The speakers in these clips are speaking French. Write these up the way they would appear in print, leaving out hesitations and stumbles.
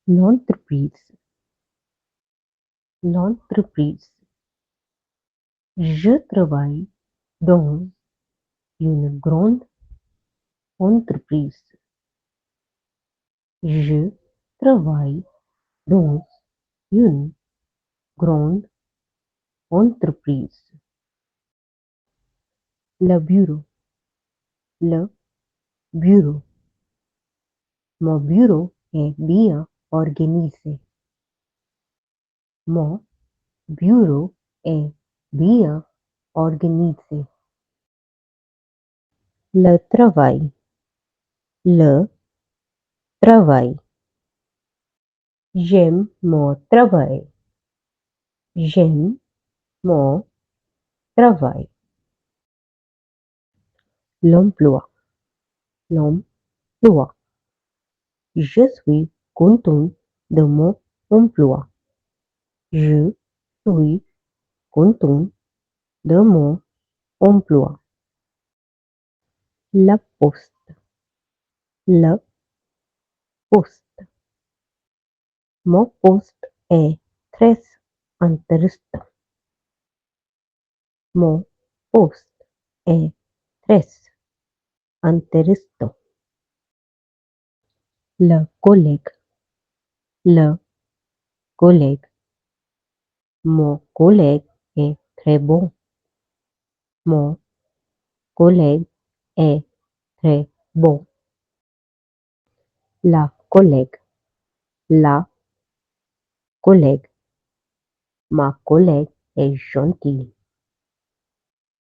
L'entreprise, l'entreprise. Je travaille dans une grande entreprise. Je travaille dans une grande entreprise. Le bureau, le bureau. Mon bureau est bien organisé. Mon bureau est bien organisé. Le travail, le travail. J'aime mon travail. J'aime mon travail. L'emploi, l'emploi. Je suis content de mon emploi. Je suis content de mon emploi. La poste, la poste. Mon poste est très intéressant. Mon poste est très intéressant. Le collègue, le collègue. Mon collègue est très bon. Mon collègue est très bon. La collègue, la collègue. Ma collègue est gentille.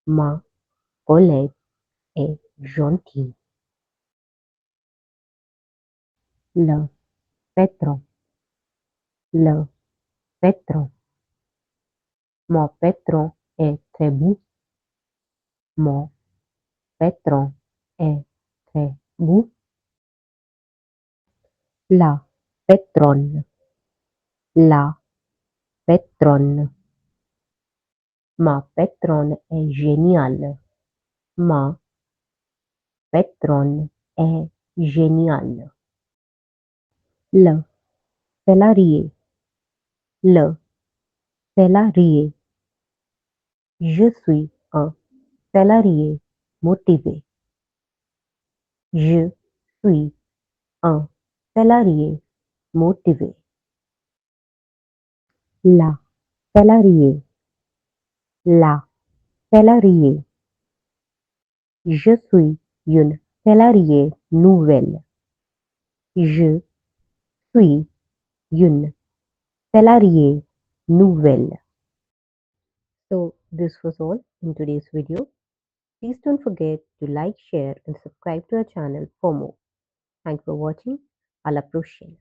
Ma collègue est gentille. Le patron, le patron. Mon patron est très beau. Mon patron est très beau. La patronne, la patronne. Ma patronne est géniale. Ma patronne est géniale. Le salarié, le salarié. Je suis un salarié motivé. Je suis un salarié motivé. La salariée, la salariée. Je suis une salariée nouvelle. Je suis une salariée nouvelle. So this was all in today's video. Please don't forget to like, share and subscribe to our channel for more. Thanks for watching. À la prochaine.